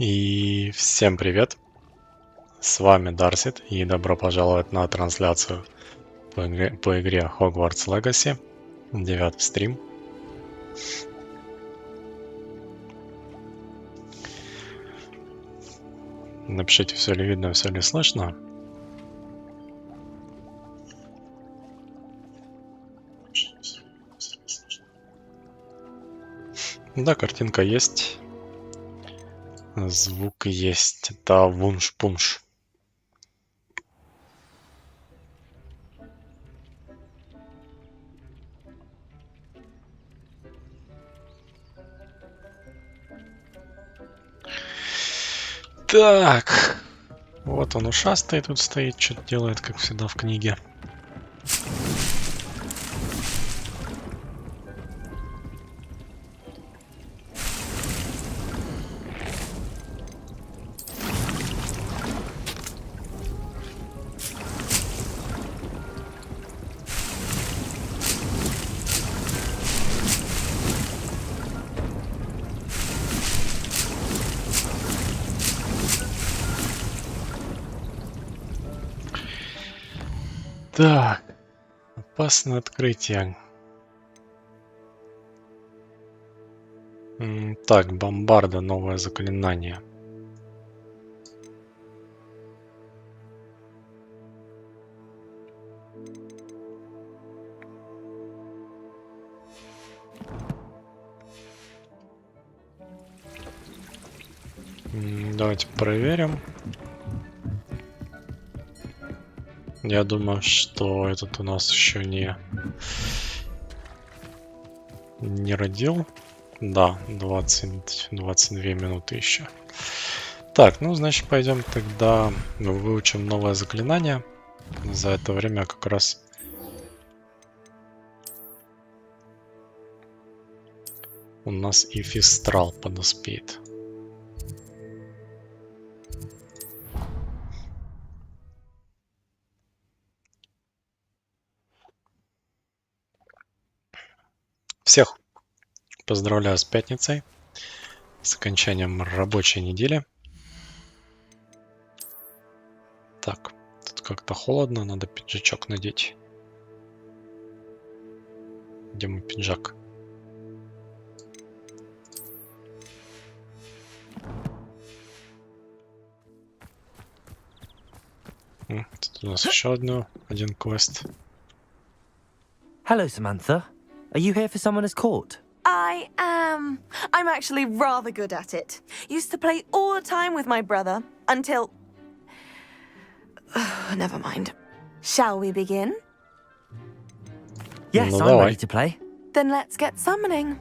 И всем привет! С вами Darseed и добро пожаловать на трансляцию по игре Hogwarts Legacy, 9 стрим. Напишите, все ли видно, все ли слышно. Да, картинка есть. Звук есть. Это вунш-пунш. Так. Вот он ушастый тут стоит, что-то делает, как всегда в книге. Так, опасное открытие. Так, бомбарда, новое заклинание. Давайте проверим. Я думаю, что этот у нас еще не родил. Да, 20-22 минуты еще. Так, ну, значит, пойдем тогда выучим новое заклинание. За это время как раз у нас и Фистрал подоспеет. Всех поздравляю с пятницей, с окончанием рабочей недели. Так, тут как-то холодно, надо пиджачок надеть. Где мой пиджак? Тут у нас еще один квест. Hello, Samantha. Are you here for Summoner's Court? I am. I'm actually rather good at it. Used to play all the time with my brother until... Never mind. Shall we begin? Yes, No, I'm давай. ready to play. Then let's get summoning.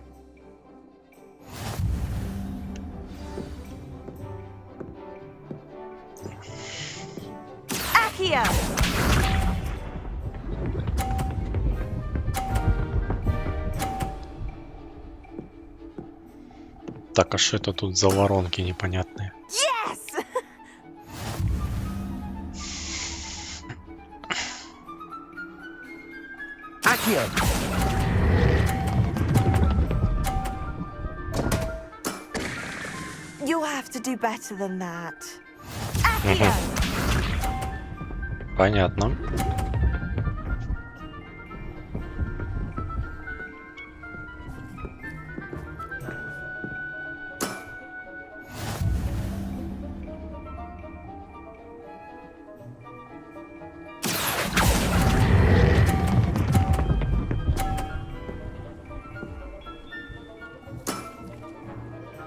Accio! Так, а что это тут за воронки непонятные? Yes! Accio! You'll have to do better than that. Accio! Понятно.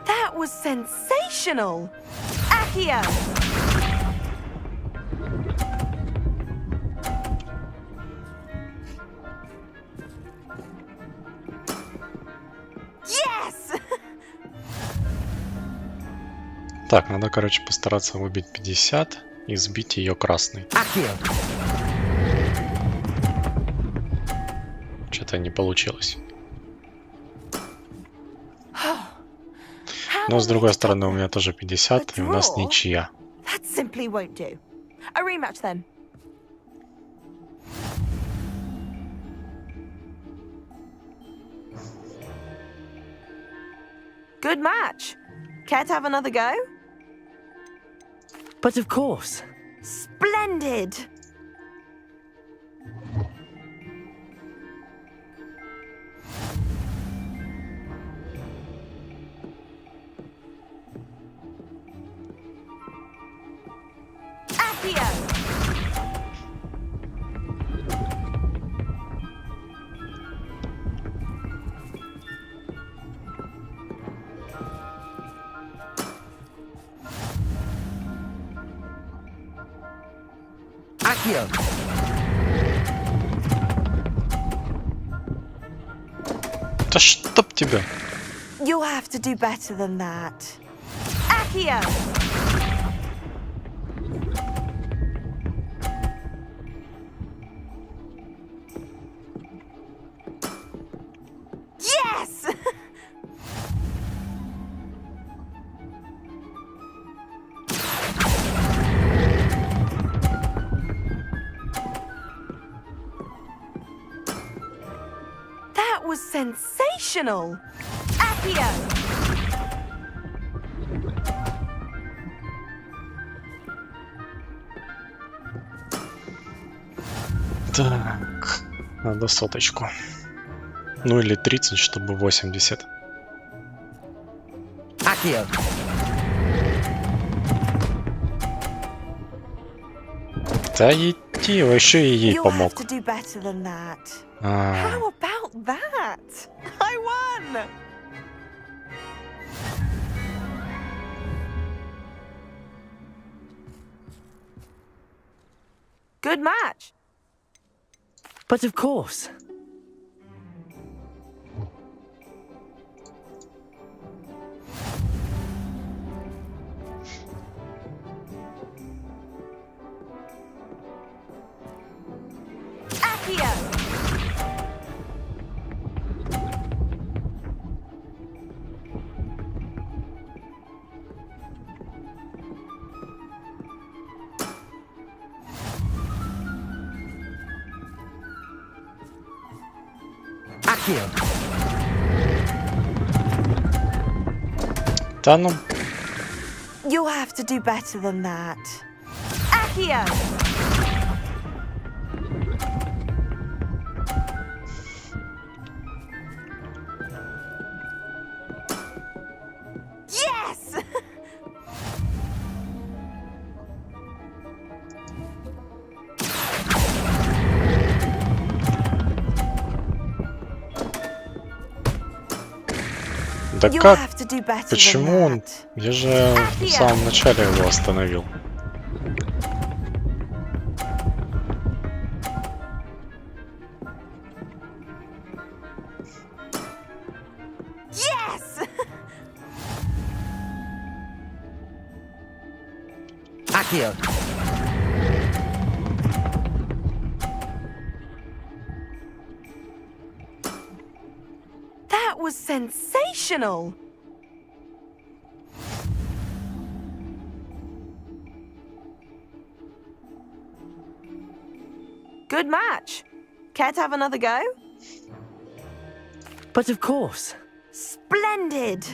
That was sensational! Accio! Yes! Так, надо, короче, постараться выбить 50 и сбить ее красный. Accio! Что-то не получилось. Но с другой стороны, у меня тоже 50, и у нас ничья. That simply won't do. A rematch then. Good match. Care to have another go? But of course. Splendid! Accio! Accio. Да чтоб тебя! You'll have to do better than that. Accio! Yes! That was sensational! Accio! Так, надо соточку. Ну или 30, чтобы 80. Accio. Да иди, вообще и ей You'll have помог. to do better than that. А, How about that? I won! Good match. But of course. Accio! Accio. да ну, You'll have to do better than that. Accio! Yes! да You'll как? have to do better Почему than он? that. Я же в самом начале его остановил. Yes! Accio. That was sensational! Good match. Care to have another go? But of course. Splendid!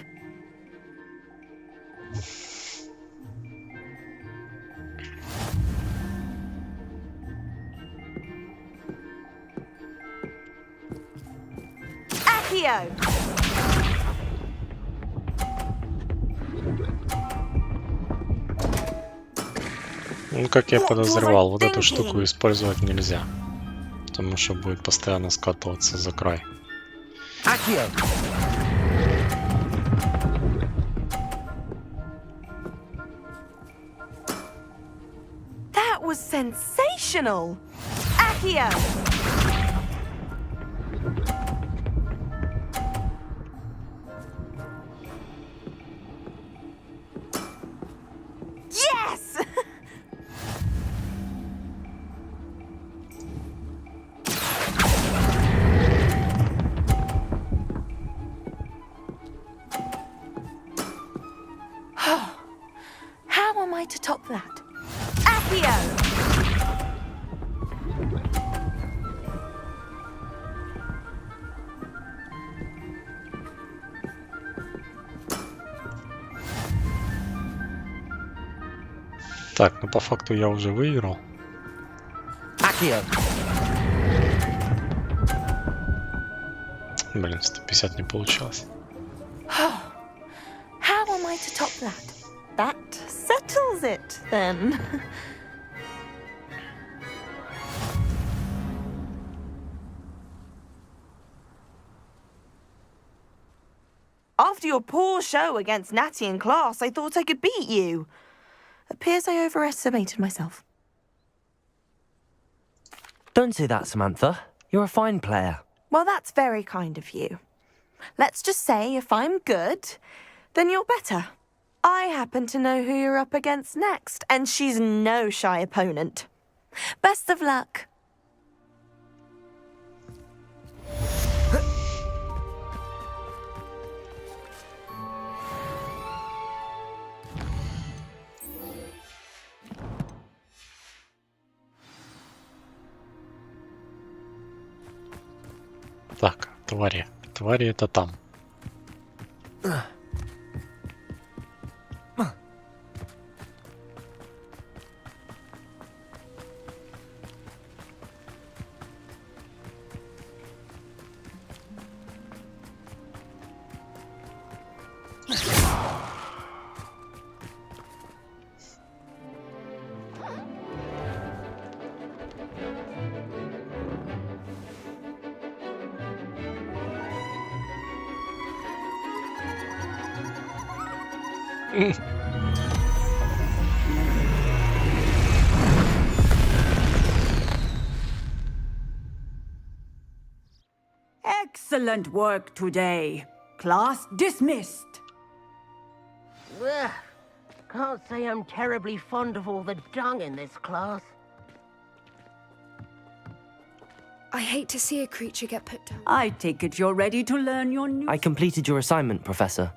Accio! Ну, как я What was I подозревал, вот эту thinking? штуку использовать нельзя. Потому что будет постоянно скатываться за край. Accio. That was sensational! Accio! Yes! How am I to top that? Accio! Так, ну по факту я уже выиграл. Accio. Блин, 150 не получилось. How am I to top that? That settles it, then. After your poor show against Natty in class, I thought I could beat you. Appears I overestimated myself. Don't say that, Samantha. You're a fine player. Well, that's very kind of you. Let's just say if I'm good, then you're better. I happen to know who you're up against next, and she's no shy opponent. Best of luck. Так, твари. Твари это там. Excellent work today. Class dismissed. Ugh. Can't say I'm terribly fond of all the dung in this class. I hate to see a creature get put down. I take it you're ready to learn your new... I completed your assignment, Professor.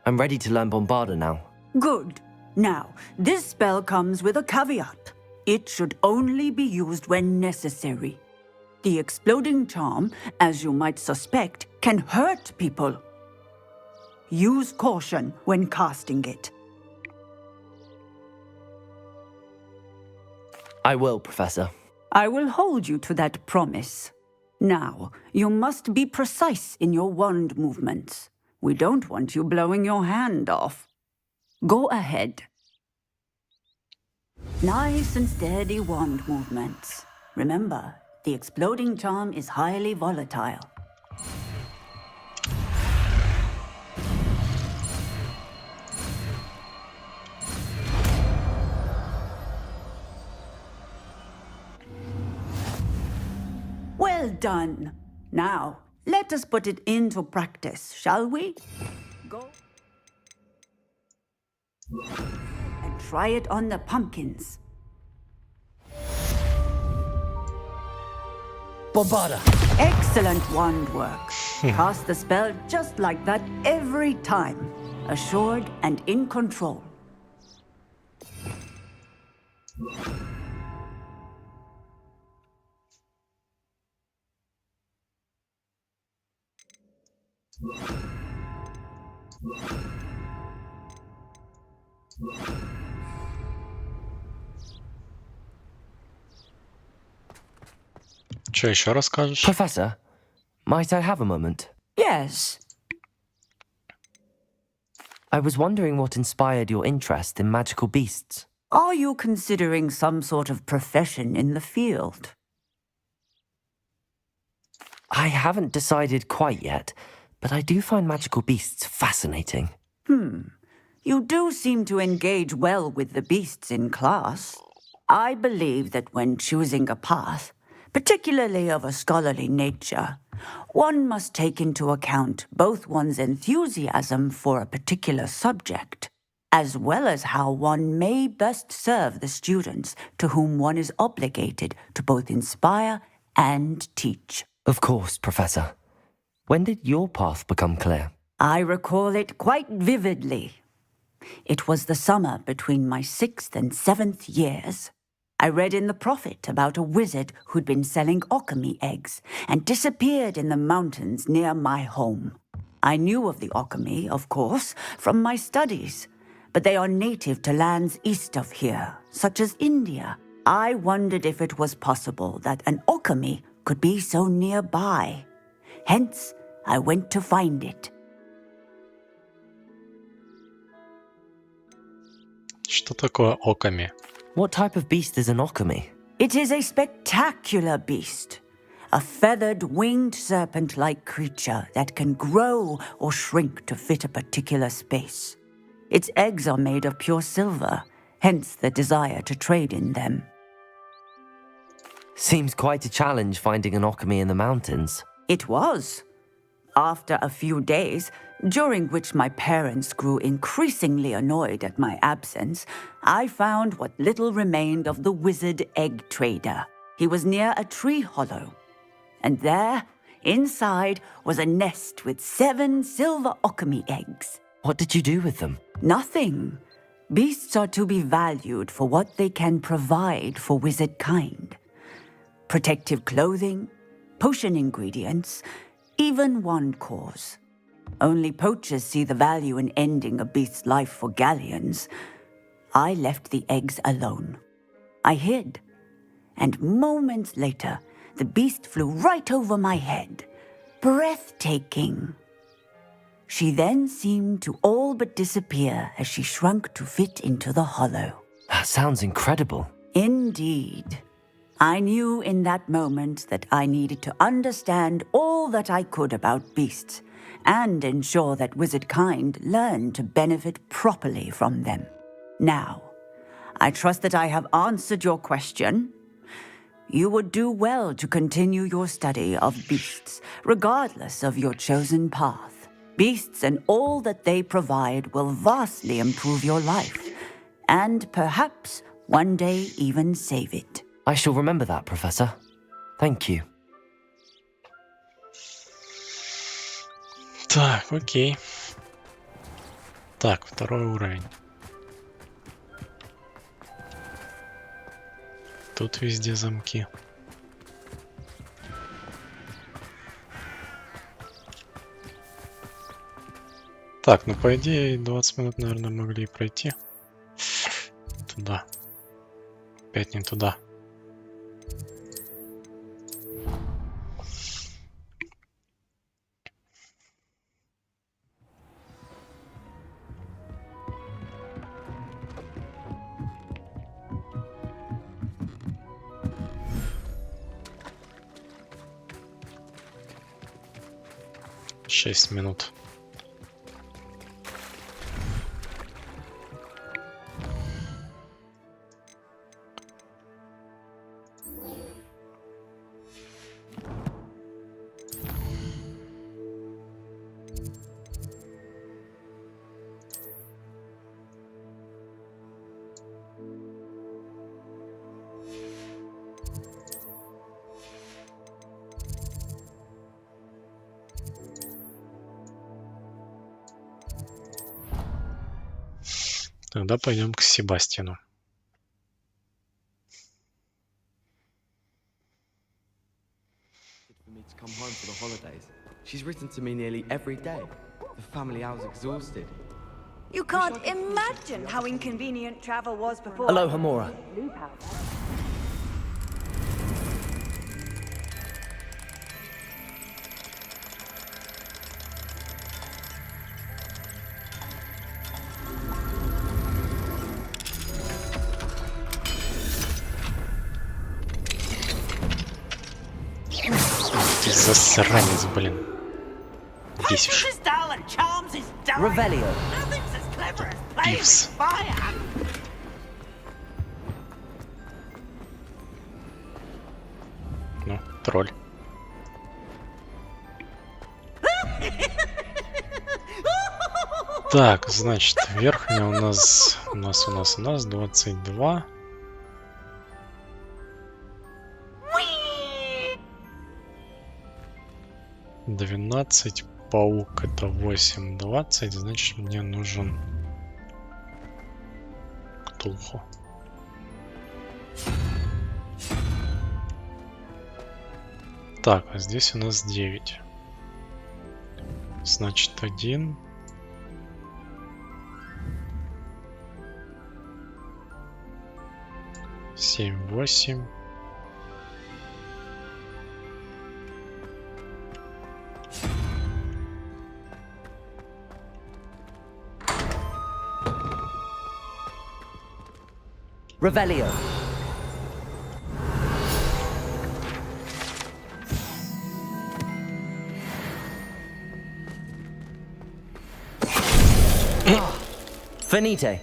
I'm ready to learn Bombarda now. Good. Now, this spell comes with a caveat. It should only be used when necessary. The exploding charm, as you might suspect, can hurt people. Use caution when casting it. I will, Professor. I will hold you to that promise. Now, you must be precise in your wand movements. We don't want you blowing your hand off. Go ahead. Nice and steady wand movements. Remember, the exploding charm is highly volatile. Well done. Now, let us put it into practice, shall we? Go and try it on the pumpkins. Bombarda! Excellent wand work. Cast the spell just like that every time. Assured and in control. Что еще расскажешь? Professor, might I have a moment? Yes. I was wondering what inspired your interest in magical beasts. Are you considering some sort of profession in the field? I haven't decided quite yet, but I do find magical beasts fascinating. You do seem to engage well with the beasts in class. I believe that when choosing a path, particularly of a scholarly nature, one must take into account both one's enthusiasm for a particular subject, as well as how one may best serve the students to whom one is obligated to both inspire and teach. Of course, Professor. When did your path become clear? I recall it quite vividly. It was the summer between my 6th and 7th years. I read in the Prophet about a wizard who'd been selling alchemy eggs and disappeared in the mountains near my home. I knew of the alchemy, of course, from my studies, but they are native to lands east of here, such as India. I wondered if it was possible that an alchemy could be so nearby. Hence, I went to find it. Что такое оками? What type of beast is an okami? It is a spectacular beast. A feathered, winged serpent-like creature that can grow or shrink to fit a particular space. Its eggs are made of pure silver, hence the desire to trade in them. Seems quite a challenge finding an okami in the mountains. It was. After a few days, during which my parents grew increasingly annoyed at my absence, I found what little remained of the wizard egg trader. He was near a tree hollow. And there, inside, was a nest with 7 silver okami eggs. What did you do with them? Nothing. Beasts are to be valued for what they can provide for wizard kind. Protective clothing, potion ingredients, even wand cores. Only poachers see the value in ending a beast's life for galleons. I left the eggs alone. I hid, and moments later, the beast flew right over my head. Breathtaking. She then seemed to all but disappear as she shrunk to fit into the hollow. That sounds incredible. Indeed. I knew in that moment that I needed to understand all that I could about beasts and ensure that wizard kind learned to benefit properly from them. Now, I trust that I have answered your question. You would do well to continue your study of beasts, regardless of your chosen path. Beasts and all that they provide will vastly improve your life, and perhaps one day even save it. I shall remember that, Professor. Thank you. Так, окей. Так, второй уровень. Тут везде замки. Так, ну по идее 20 минут, наверное, могли пройти. Туда. Опять не туда. Шесть минут. Тогда пойдем к Себастьяну. For me to come home for the holidays. She's written to me nearly every day. The family hour's exhausted. You can't imagine how inconvenient travel was before. Hello, Hamura. Ты засранец, блин. Бесишь. Revelio. Пивс. Ну, тролль. Так, значит, верхняя у нас 22. «12, паук» это 8, 20, значит мне нужен Ктулху. Так, а здесь у нас 9. Значит 1. 7-8. Revelio. Finite.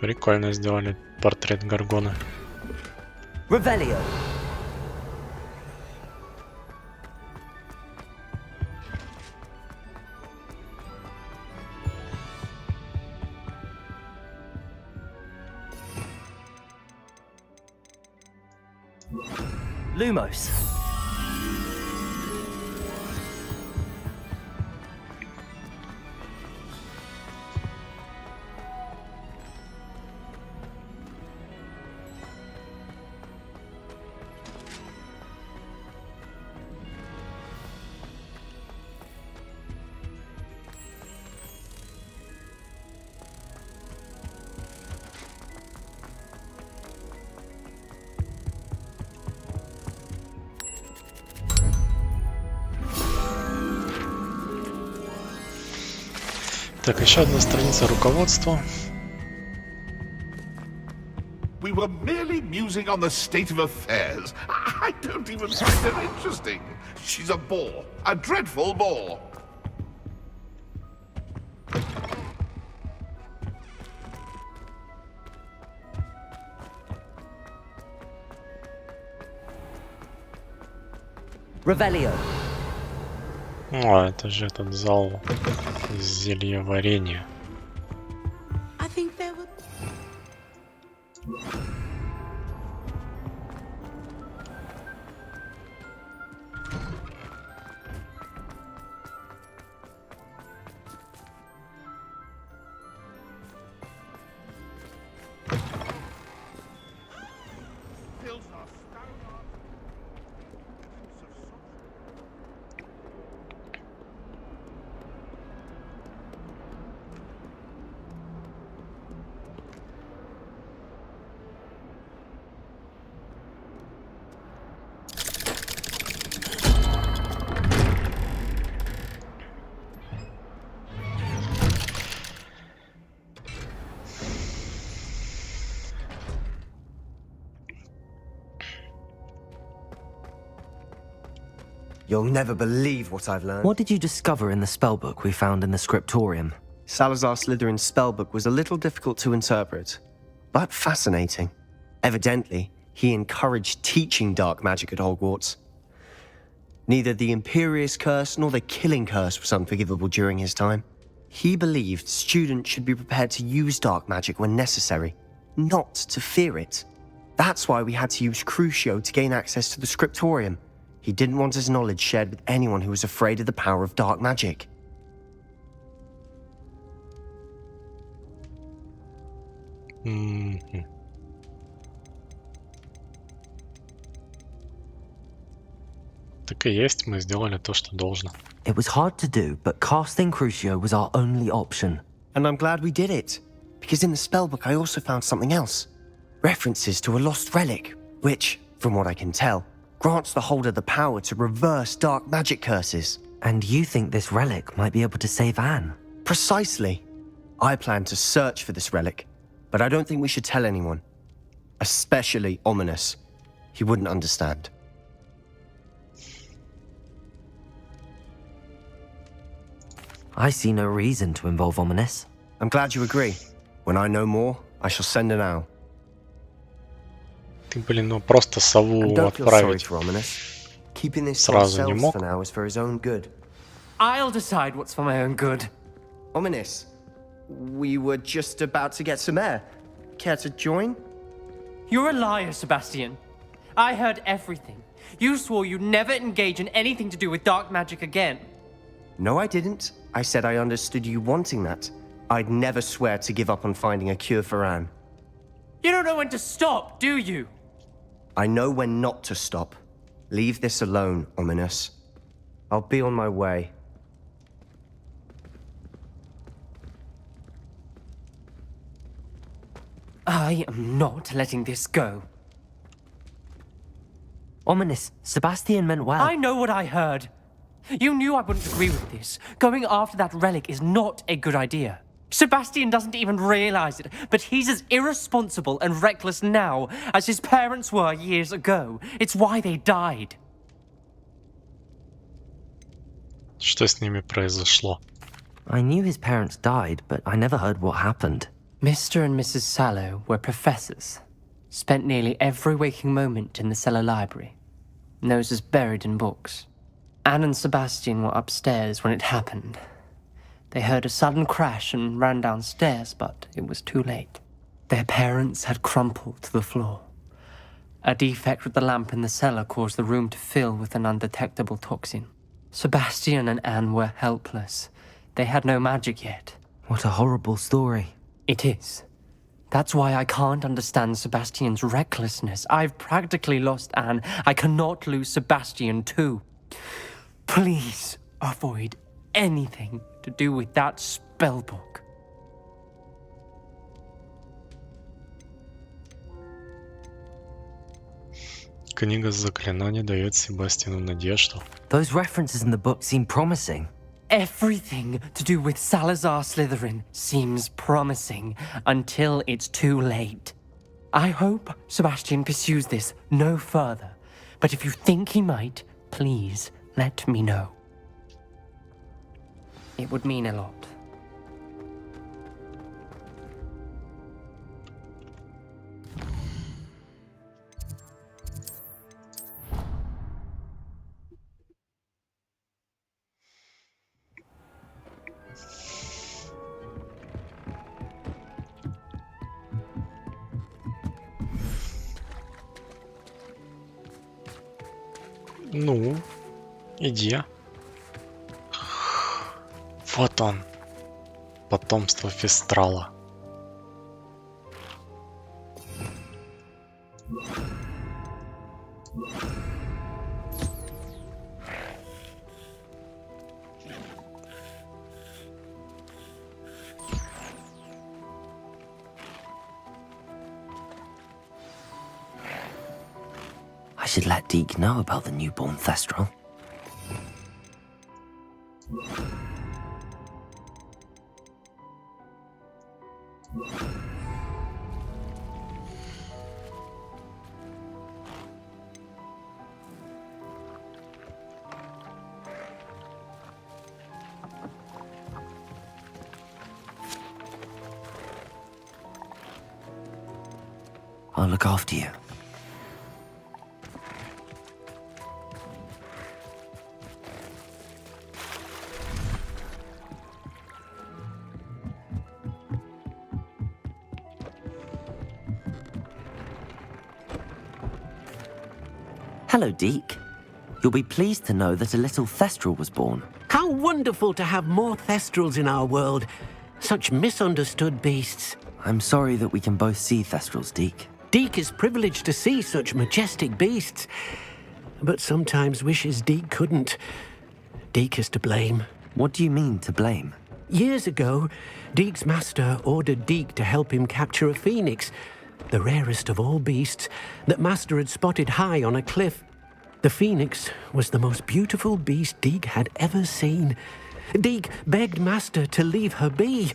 Прикольно сделали портрет Горгона. Revelio. Lumos. Так, еще одна страница руководства. We were merely musing on the state of affairs. I don't even find her interesting. She's a bore. A dreadful bore. Revelio. А, это же этот зал зельеварения. I think there were... You'll never believe what I've learned. What did you discover in the spellbook we found in the scriptorium? Salazar Slytherin's spellbook was a little difficult to interpret, but fascinating. Evidently, he encouraged teaching dark magic at Hogwarts. Neither the Imperious Curse nor the Killing Curse was unforgivable during his time. He believed students should be prepared to use dark magic when necessary, not to fear it. That's why we had to use Crucio to gain access to the scriptorium. He didn't want his knowledge shared with anyone who was afraid of the power of dark magic. Так и есть, мы сделали то, что должно. It was hard to do, but casting Crucio was our only option. And I'm glad we did it, because in the spellbook I also found something else. References to a lost relic, which, from what I can tell, grants the holder the power to reverse dark magic curses. And you think this relic might be able to save Anne? Precisely. I plan to search for this relic, but I don't think we should tell anyone. Especially Ominous. He wouldn't understand. I see no reason to involve Ominous. I'm glad you agree. When I know more, I shall send an owl. Ты, блин, ну просто сову And don't feel sorry отправить for Ominous. Keeping this to сразу не ourselves мог. for now is for his own good. I'll decide what's for my own good. Ominous, we were just about to get some air. Care to join? You're a liar, Sebastian. I heard everything. You swore you'd never engage in anything to do with dark magic again. No, I didn't. I said I understood you wanting that. I'd never swear to give up on finding a cure for Anne. You don't know when to stop, do you? I know when not to stop. Leave this alone, Ominous. I'll be on my way. I am not letting this go. Ominous. Sebastian meant well. I know what I heard. You knew I wouldn't agree with this. Going after that relic is not a good idea. Sebastian doesn't even realize it, but he's as irresponsible and reckless now as his parents were years ago. It's why they died. Что с ними произошло? I knew his parents died, but I never heard what happened. Mr. and Mrs. Sallow were professors. Spent nearly every waking moment in the cellar library. Noses buried in books. Anne and Sebastian were upstairs when it happened. They heard a sudden crash and ran downstairs, but it was too late. Their parents had crumpled to the floor. A defect with the lamp in the cellar caused the room to fill with an undetectable toxin. Sebastian and Anne were helpless. They had no magic yet. What a horrible story. It is. That's why I can't understand Sebastian's recklessness. I've practically lost Anne. I cannot lose Sebastian too. Please avoid anything to do with that spellbook. Книга заклинаний дает Себастьяну надежду. Those references in the book seem promising. Everything to do with Salazar Slytherin seems promising until it's too late. I hope Sebastian pursues this no further, but if you think he might, please let me know. It would mean a lot. Ну, иди. Вот он. Потомство Фестрала. I should let Deke know about the newborn Thestral. I'll look after you. Hello, Deke. You'll be pleased to know that a little Thestral was born. How wonderful to have more Thestrals in our world. Such misunderstood beasts. I'm sorry that we can both see Thestrals, Deke. Deke is privileged to see such majestic beasts, but sometimes wishes Deke couldn't. Deke is to blame. What do you mean, to blame? Years ago, Deke's master ordered Deke to help him capture a phoenix, the rarest of all beasts, that Master had spotted high on a cliff. The phoenix was the most beautiful beast Deke had ever seen. Deke begged Master to leave her be.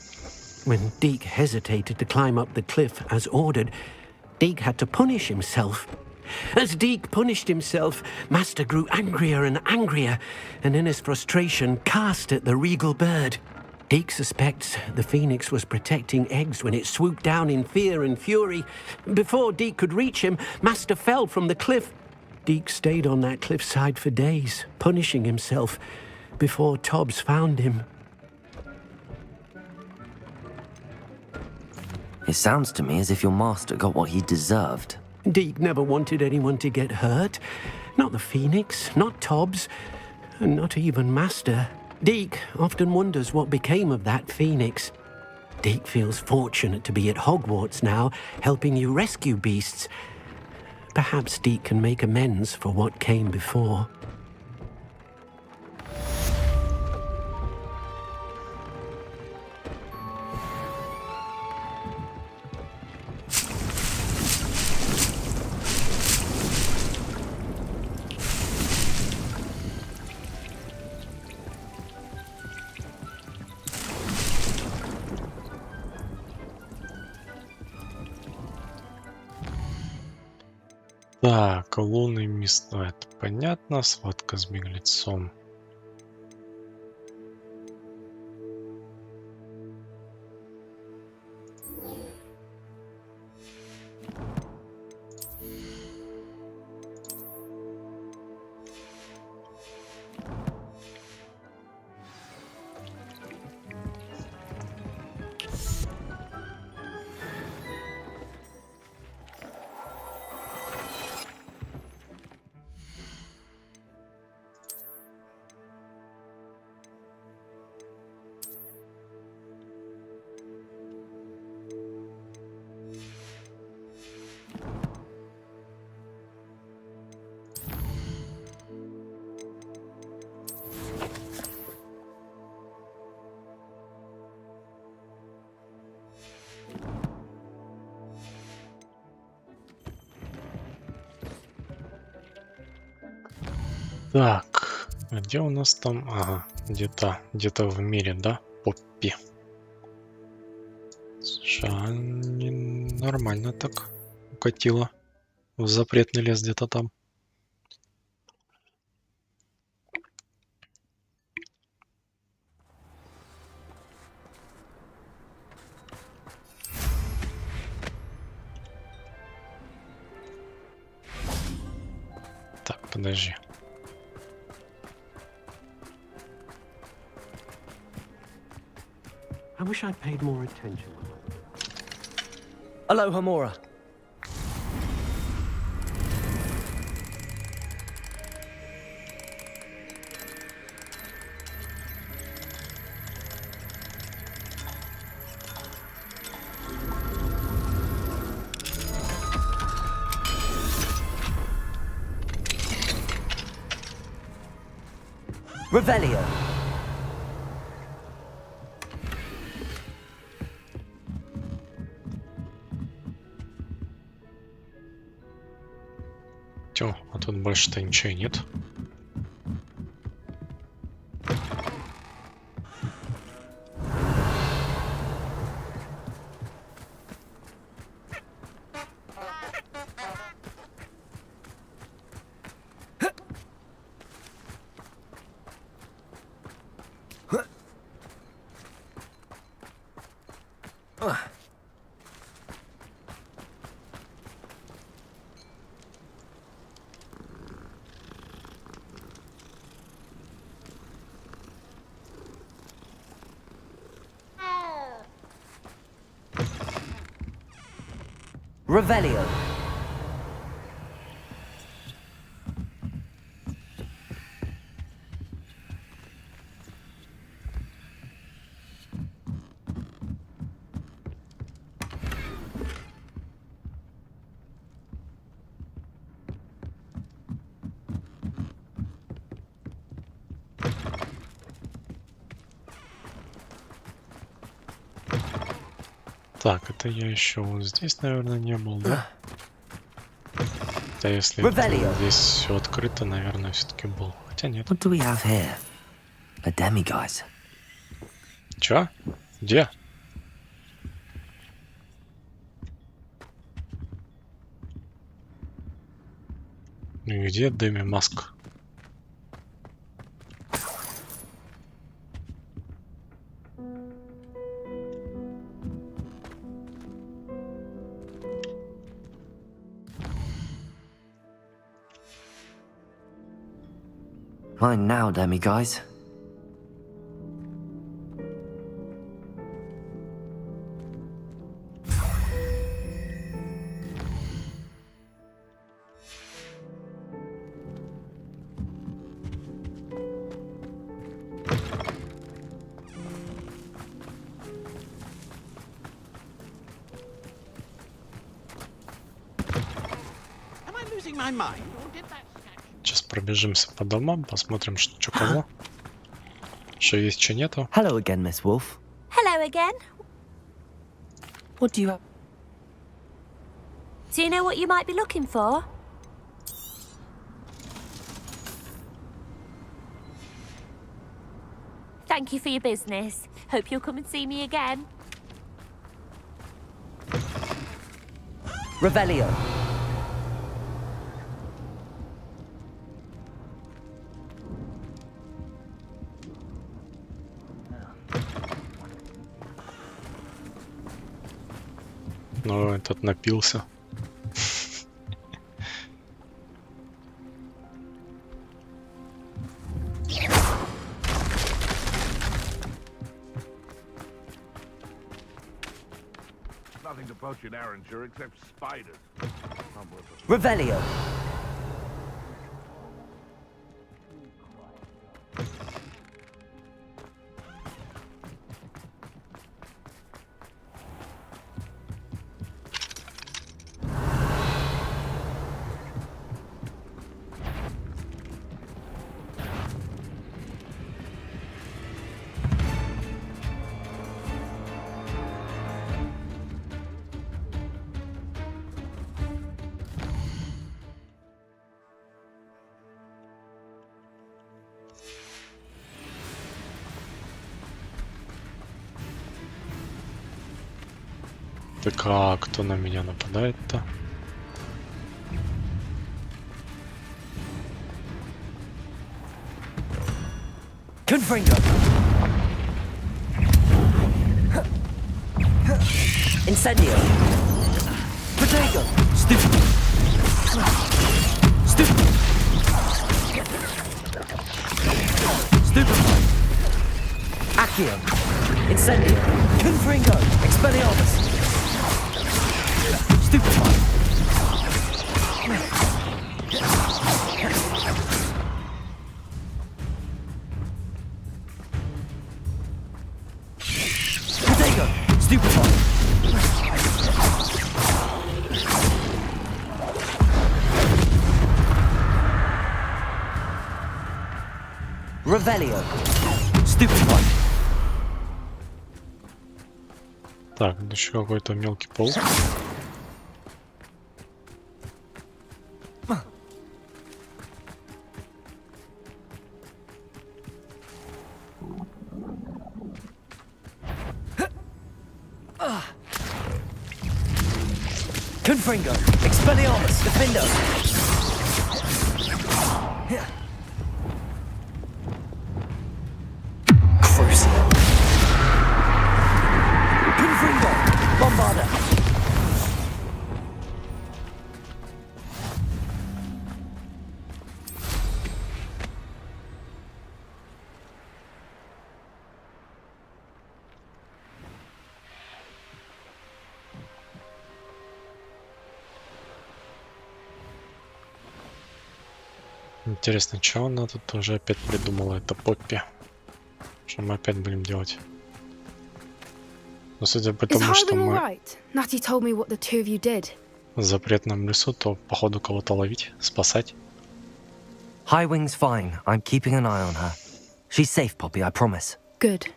When Deke hesitated to climb up the cliff as ordered, Deke had to punish himself. As Deke punished himself, Master grew angrier and angrier, and in his frustration cast at the regal bird. Deke suspects the phoenix was protecting eggs when it swooped down in fear and fury. Before Deke could reach him, Master fell from the cliff. Deke stayed on that cliffside for days, punishing himself, before Tobbs found him. It sounds to me as if your master got what he deserved. Deke never wanted anyone to get hurt. Not the phoenix, not Tobbs, and not even Master. Deke often wonders what became of that phoenix. Deke feels fortunate to be at Hogwarts now, helping you rescue beasts. Perhaps Deke can make amends for what came before. Так, лунный мист, ну это понятно, схватка с беглецом. Так, где у нас там? Ага, где-то в мире, да? Поппи. Слушай, нормально так укатило. В запретный лес где-то там. Так, подожди. I wish I'd paid more attention. Aloha, Mora. Revelio. Тё, а тут больше-то ничего и нет. Revelio. Так, это я еще вот здесь, наверное, не был, да? Да, если здесь все открыто, наверное, все-таки был. Хотя нет. What do we have here? A demiguise. Чё? Где? И где Деми Маск? Mine now, demiguise. Сейчас пробежимся по домам, посмотрим, что кого. Что есть, что нету. Hello again, Miss Wolf. Hello again. What do you have? Do you know what you might be looking for? Thank you for your business. Hope you'll come and see me again. Revelio. Но этот напился. Nothing to poach in Arranger except spiders. Revelio. Так, а кто на меня нападает-то? Confringo. Incendio. Protego. Stupid. Stupid. Stupefy. Accio. Incendio. Confringo. Expelliarmus. Stupefy. Protego. Stupefy. Revelio. Stupefy. Так, еще какой-то мелкий паук. Confringo. Expelliarmus. Defendo. Crucial. Confringo. Bombarda. Интересно, что она тут уже опять придумала, это Поппи? Что мы опять будем делать? Но судя по тому, что мы Natty told me what the two of you did. в запретном лесу, то походу кого-то ловить, спасать. Highwing's fine. I'm keeping an eye on her. She's safe, Poppy, I promise. Good.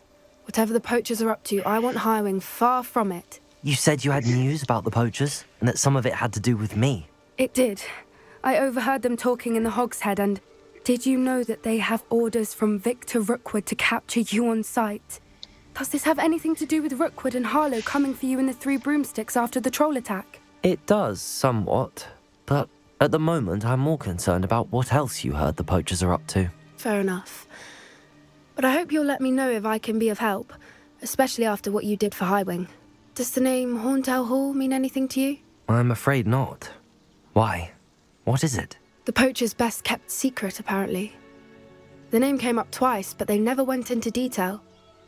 Whatever the poachers are up to, I want Highwing far from it. You said you had news about the poachers, and that some of it had to do with me. It did. I overheard them talking in the Hogshead, and did you know that they have orders from Victor Rookwood to capture you on sight? Does this have anything to do with Rookwood and Harlow coming for you in the Three Broomsticks after the troll attack? It does, somewhat. But at the moment, I'm more concerned about what else you heard the poachers are up to. Fair enough. But I hope you'll let me know if I can be of help, especially after what you did for Highwing. Does the name Horntail Hall mean anything to you? I'm afraid not. Why? What is it? The poacher's best kept secret, apparently. The name came up twice, but they never went into detail.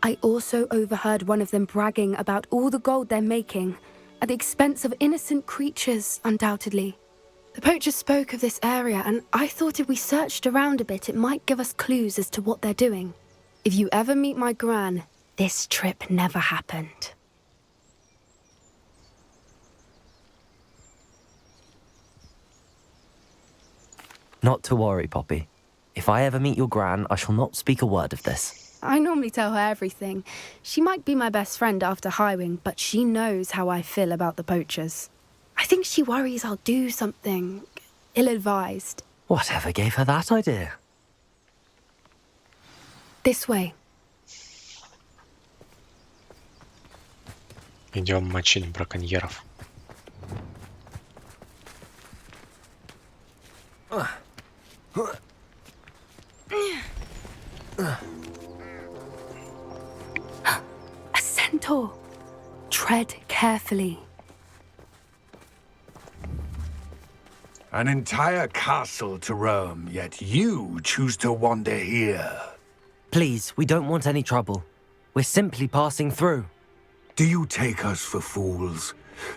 I also overheard one of them bragging about all the gold they're making, at the expense of innocent creatures, undoubtedly. The poachers spoke of this area, and I thought if we searched around a bit, it might give us clues as to what they're doing. If you ever meet my gran, this trip never happened. Not to worry, Poppy. If I ever meet your gran, I shall not speak a word of this. I normally tell her everything. She might be my best friend after Highwing, but she knows how I feel about the poachers. I think she worries I'll do something ill-advised. Whatever gave her that idea? This way. Идем мочить браконьеров. A centaur. Tread carefully. An entire castle to roam, yet you choose to wander here. Please, we don't want any trouble. We're simply passing through. Do you take us for fools?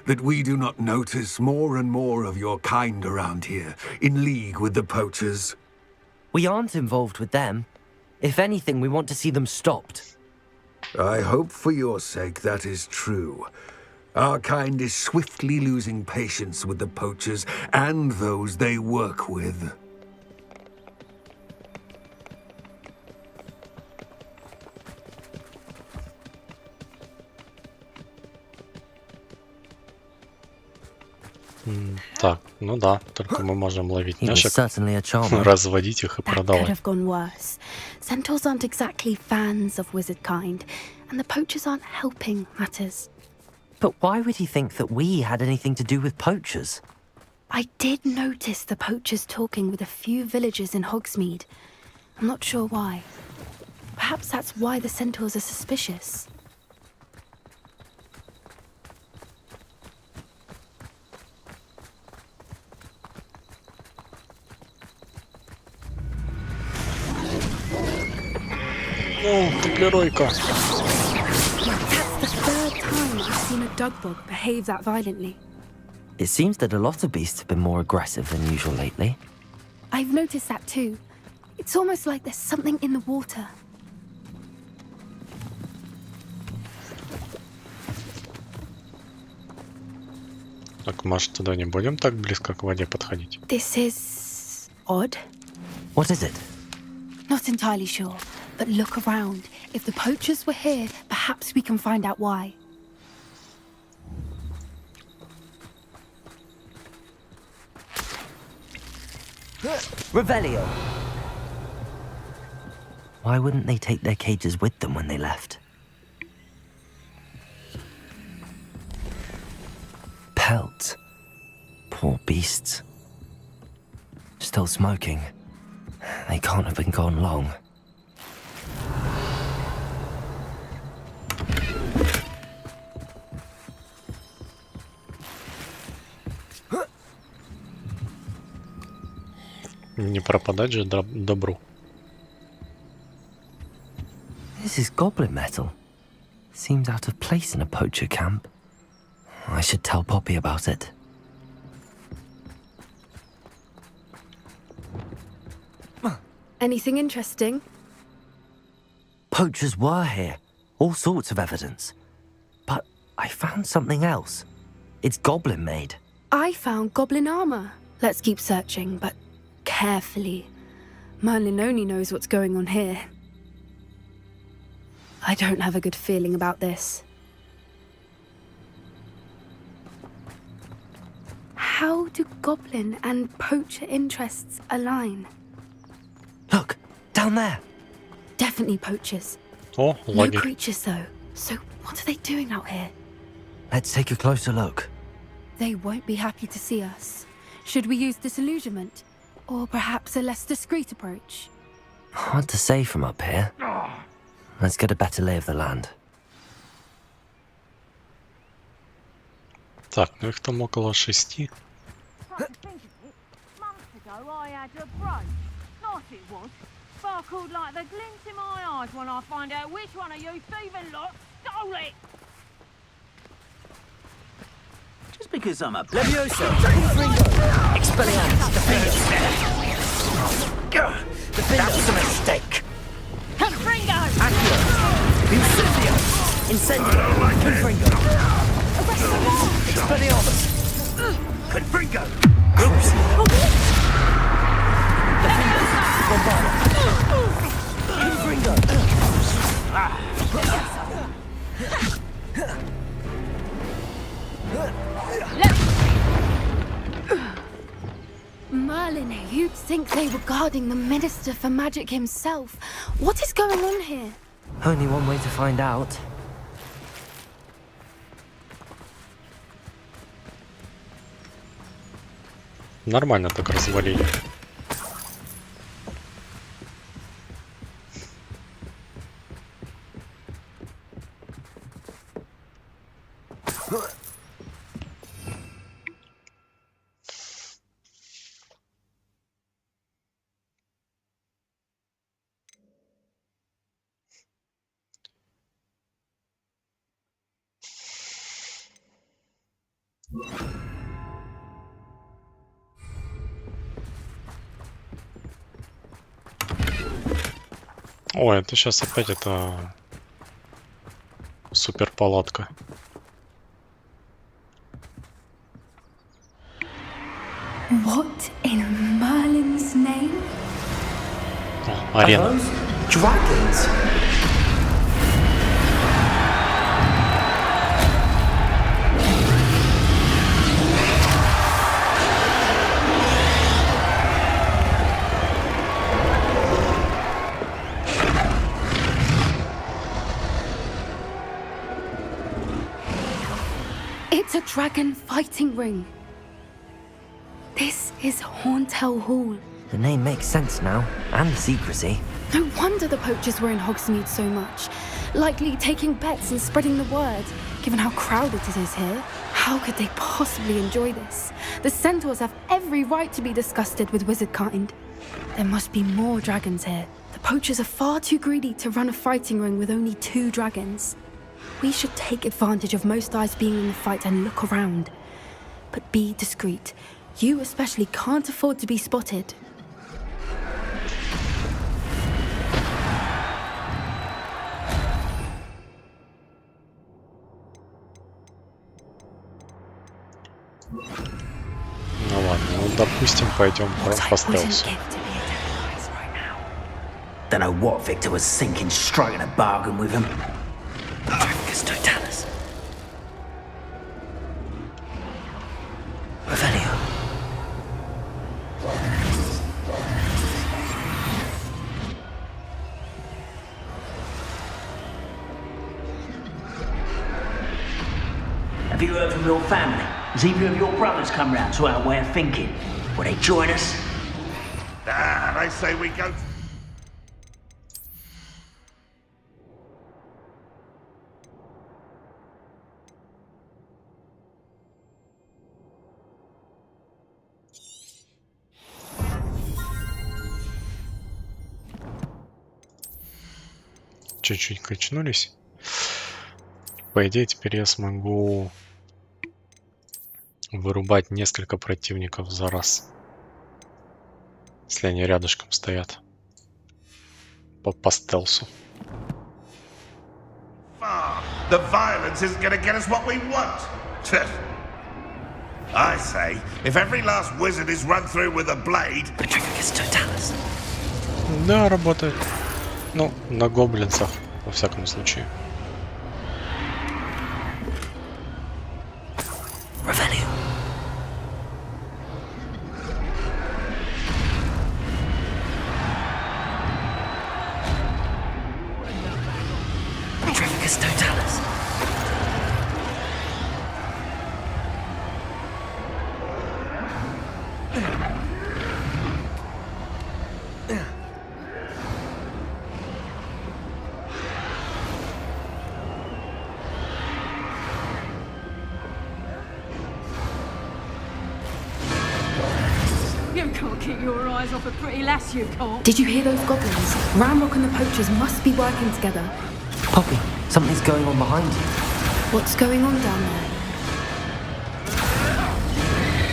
That we do not notice more and more of your kind around here, in league with the poachers? We aren't involved with them. If anything, we want to see them stopped. I hope for your sake that is true. Our kind is swiftly losing patience with the poachers and those they work with. Так, ну да, только мы можем ловить He was мышек, certainly a charmer. разводить их и That could продавать. have gone worse. Centaurs aren't exactly fans of wizard kind, and the poachers aren't helping matters. But why would he think that we had anything to do with poachers? I did notice the poachers talking with a few villagers in Hogsmeade. I'm not sure why. Perhaps that's why the centaurs are suspicious. Ну, дуплеройка. That's the third time I've seen a dugbog behave that violently. It seems that a lot of beasts have been more aggressive than usual lately. I've noticed that too. It's almost like there's something in the water. Так, может, туда не будем так близко к воде подходить? This is odd. What is it? Not entirely sure, but look around. If the poachers were here, perhaps we can find out why. Revelio! Why wouldn't they take their cages with them when they left? Pelts. Poor beasts. Still smoking. They can't have been gone long. Не пропадать же добру. This is goblin metal. Seems out of place in a poacher camp. I should tell Poppy about it. Anything interesting? Poachers were here. All sorts of evidence. But I found something else. It's goblin made. I found goblin armor. Let's keep searching, but carefully. Merlin only knows what's going on here. I don't have a good feeling about this. How do goblin and poacher interests align? Look, down there. Definitely poachers. О, No лагерь. creatures though. So what are they doing out here? Let's take a closer look. They won't be happy to see us. Should we use disillusionment? Or perhaps a less discreet approach? Hard to say from up here. Let's get a better lay of the land. Так, ну их там около 6. Months ago I had a brooch. Nice it was. Sparkled like the glint in my eyes when I find out which one of you thieving lot stole it. Just because I'm a Levioso! Expelliarmus! That's a mistake! Confringo! Accio! Incendio! Incendio! Confringo! Expelliarmus! Confringo! Confringo! Merlin, you'd think they were guarding the Minister for Magic himself. What is going on here? Only one way to find out. Нормально так развалили. Ой, это сейчас опять это супер палатка. What in Merlin's name? О, арена. Dragons? It's a dragon fighting ring. This is Hauntel Hall. The name makes sense now, and the secrecy. No wonder the poachers were in Hogsmeade so much. Likely taking bets and spreading the word, given how crowded it is here. How could they possibly enjoy this? The centaurs have every right to be disgusted with wizard kind. There must be more dragons here. The poachers are far too greedy to run a fighting ring with only 2 dragons. We should take advantage of most eyes being in the fight and look around. But be discreet. You especially can't afford to be spotted. Ну ладно, ну допустим, пойдем по стелсу. Don't know what Victor was thinking, striking a bargain with him. Totalis. Revelio. Have you heard from your family? Has either of your brothers come round to our way of thinking? Will they join us? Ah, they say we go... Чуть-чуть качнулись. По идее, теперь я смогу вырубать несколько противников за раз, если они рядышком стоят. По стелсу. The violence isn't going to get us what we want. I say, if every last wizard is run through with a blade... Да, работает. Ну, на гоблинцах, во всяком случае. Revelio. Petrificus Totalis. You can't keep your eyes off a pretty lass, you can't. Did you hear those goblins? Ramrock and the poachers must be working together. Poppy, something's going on behind you. What's going on down there?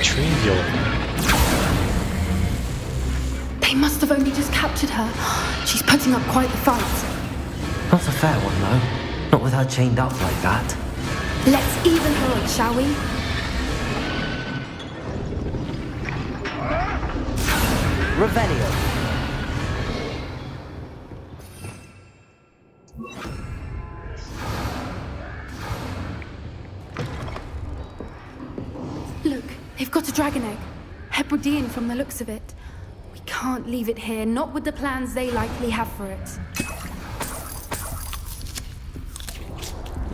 Чего они делают? They must have only just captured her. She's putting up quite the fight. Not a fair one, though. Not with her chained up like that. Let's even her up, shall we? Revelio. Look, they've got a dragon egg. Hebridean from the looks of it. We can't leave it here, not with the plans they likely have for it.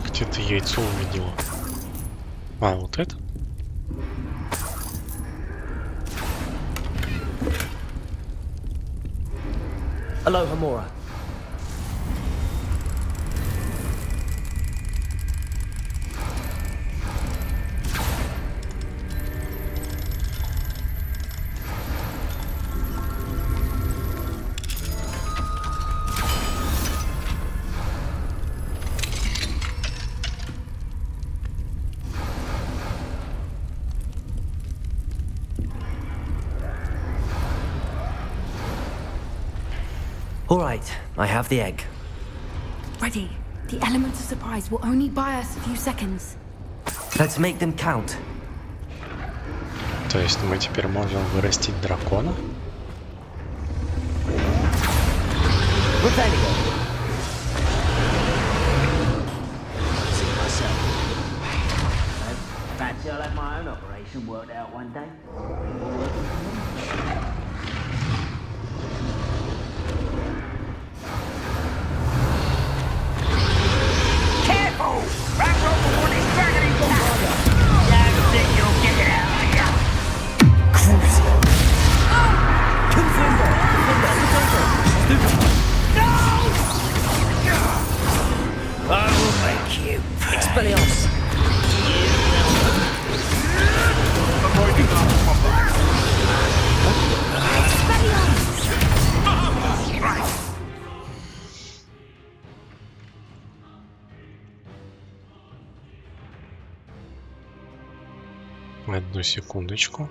Где ты яйцо увидела? А, вот это? Aloha Mora. All right, I have the egg. Ready. The element of surprise will only buy us a few seconds. Let's make them count. То есть мы теперь можем вырастить дракона? Fancy I'll have my own operation worked out one day. Careful! That robot one is burning in water. Don't think you'll get it out of here. No! I will make you. Expelliarmus. Одну секундочку.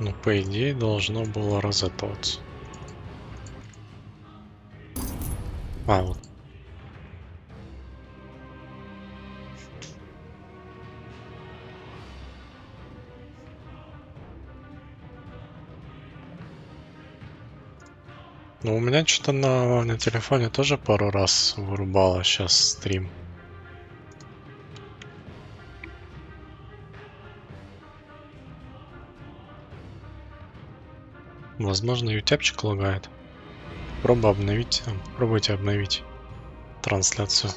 Ну, по идее, должно было разотаться. А, вот. Ну, у меня что-то на телефоне тоже пару раз вырубало сейчас стрим. Возможно, ютябчик лагает. Попробуйте обновить трансляцию.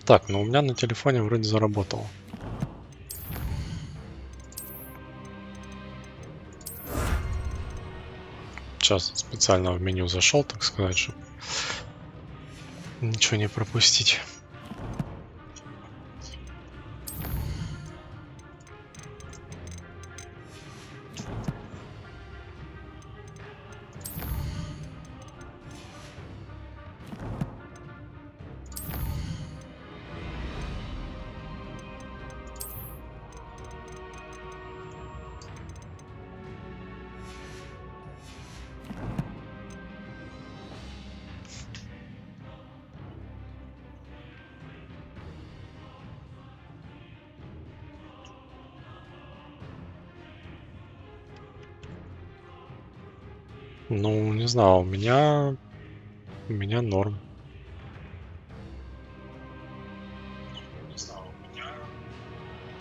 Так, ну у меня на телефоне вроде заработало. Сейчас специально в меню зашел, так сказать, чтобы ничего не пропустить. Ну, не знаю, у меня норм.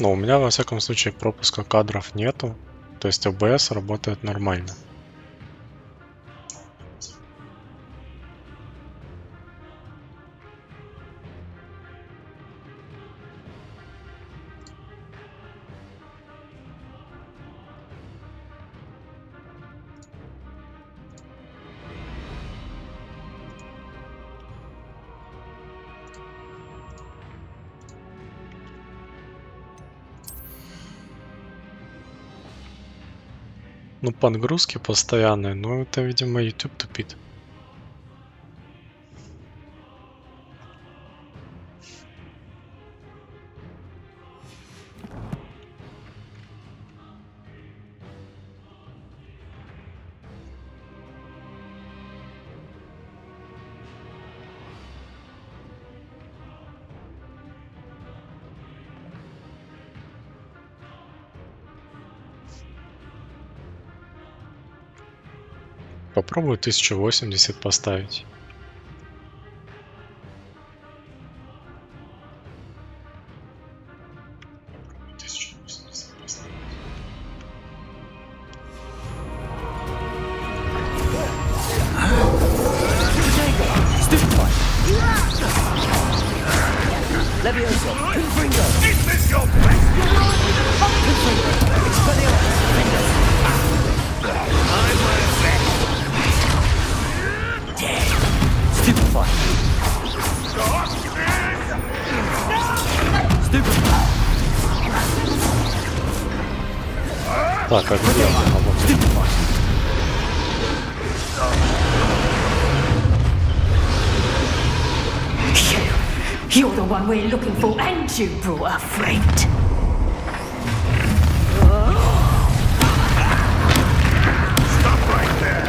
Но у меня, во всяком случае, пропуска кадров нету. То есть OBS работает нормально. Ну, подгрузки постоянные, но это, видимо, YouTube тупит. Попробую 1080 поставить. Так, а где она? You're the one we're looking for, and you brought a friend. Stop right there!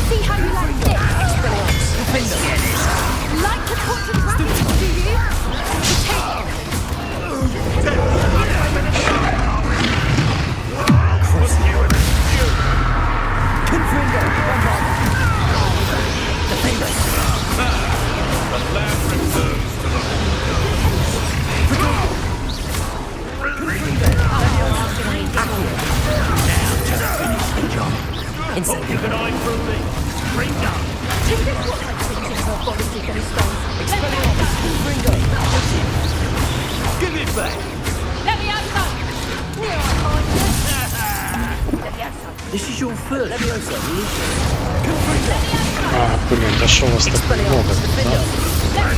See how you like this? Like to talk to dragons, do you? Give it back! Let me have some! This is your first. А, блин, да что у вас так много, да?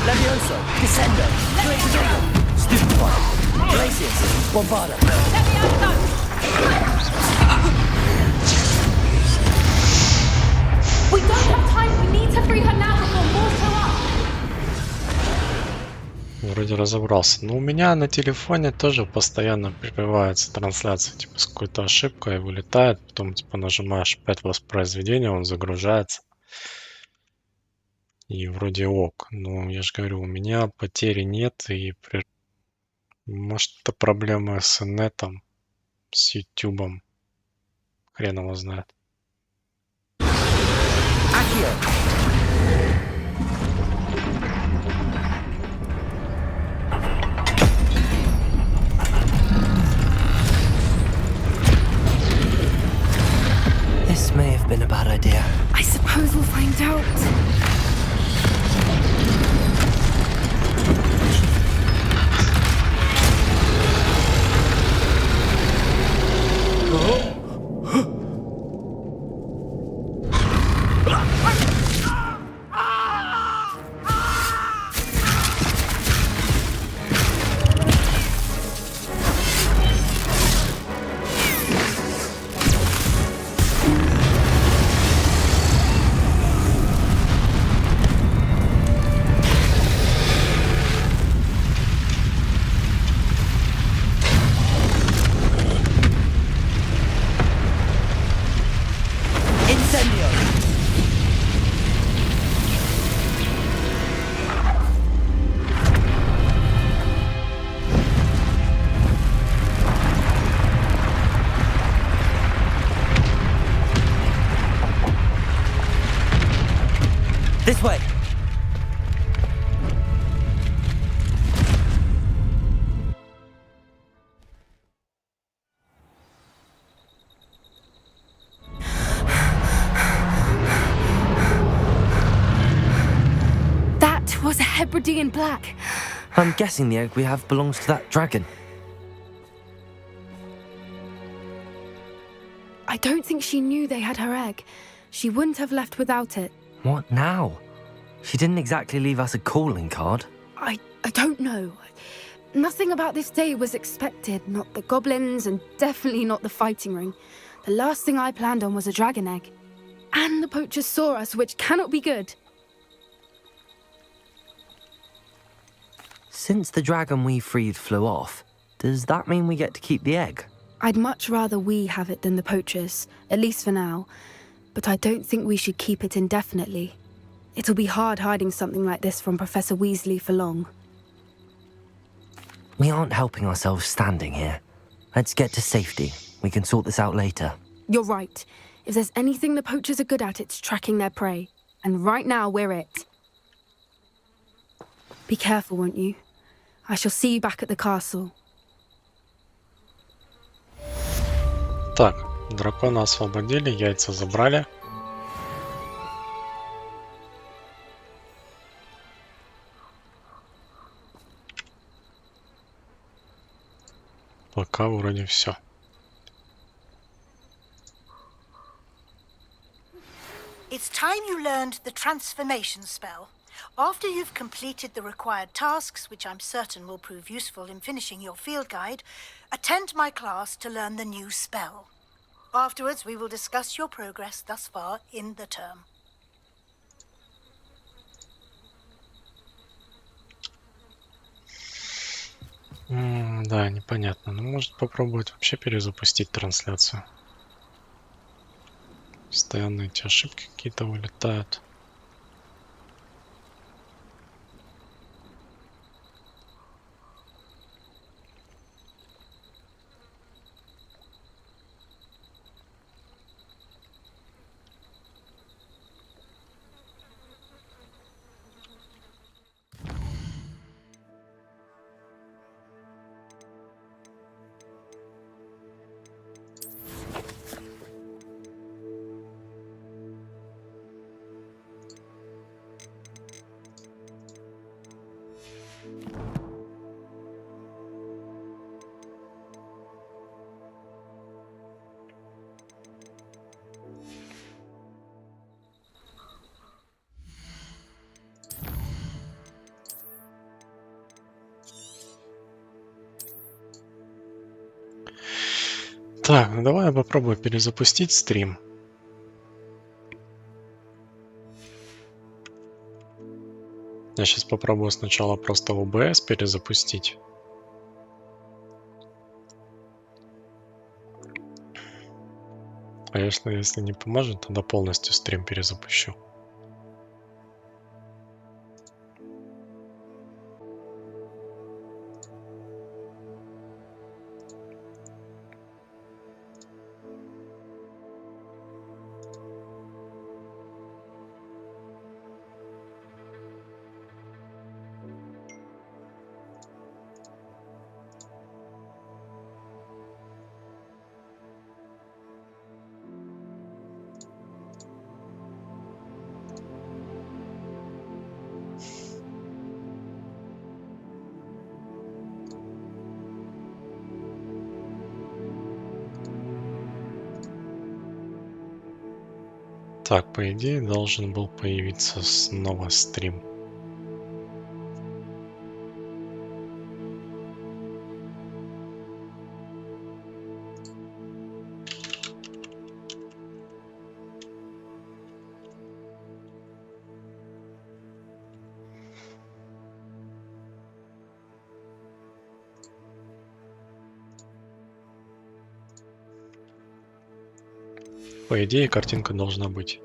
Levioso, Descendo, Stupefy, Glacius, Bombarda. We don't have time. We need to free her now before more show up. Вроде разобрался. Но у меня на телефоне тоже постоянно прерывается трансляция, типа с какой-то ошибкой вылетает, потом типа нажимаешь опять воспроизведение, он загружается. И вроде ок. Но я же говорю, у меня потери нет и может это проблема с инетом, с ютубом. Хрен его знает. This may have been a bad idea. I suppose we'll find out. This way. That was a Hebridean black. I'm guessing the egg we have belongs to that dragon. I don't think she knew they had her egg. She wouldn't have left without it. What now? She didn't exactly leave us a calling card. I don't know. Nothing about this day was expected. Not the goblins, and definitely not the fighting ring. The last thing I planned on was a dragon egg. And the poachers saw us, which cannot be good. Since the dragon we freed flew off, does that mean we get to keep the egg? I'd much rather we have it than the poachers, at least for now. But I don't think we should keep it indefinitely. It'll be hard hiding something like this from Professor Weasley for long. We aren't helping ourselves standing here. Let's get to safety. We can sort this out later. You're right. If there's anything the poachers are good at, it's tracking their prey. And right now, we're it. Be careful, won't you? I shall see you back at the castle. Так, дракона освободили, яйца забрали. Пока вроде все. It's time you learned the transformation spell. After you've completed the required tasks, which I'm certain will prove useful in finishing your field guide, attend my class to learn the new spell. Afterwards, we will discuss your progress thus far in the term. Да, непонятно. Ну, может попробовать вообще перезапустить трансляцию. Постоянно эти ошибки какие-то вылетают. Так, ну давай я попробую перезапустить стрим. Я сейчас попробую сначала просто в OBS перезапустить. А если не поможет, тогда полностью стрим перезапущу. Так, по идее, должен был появиться снова стрим. По идее, картинка должна быть.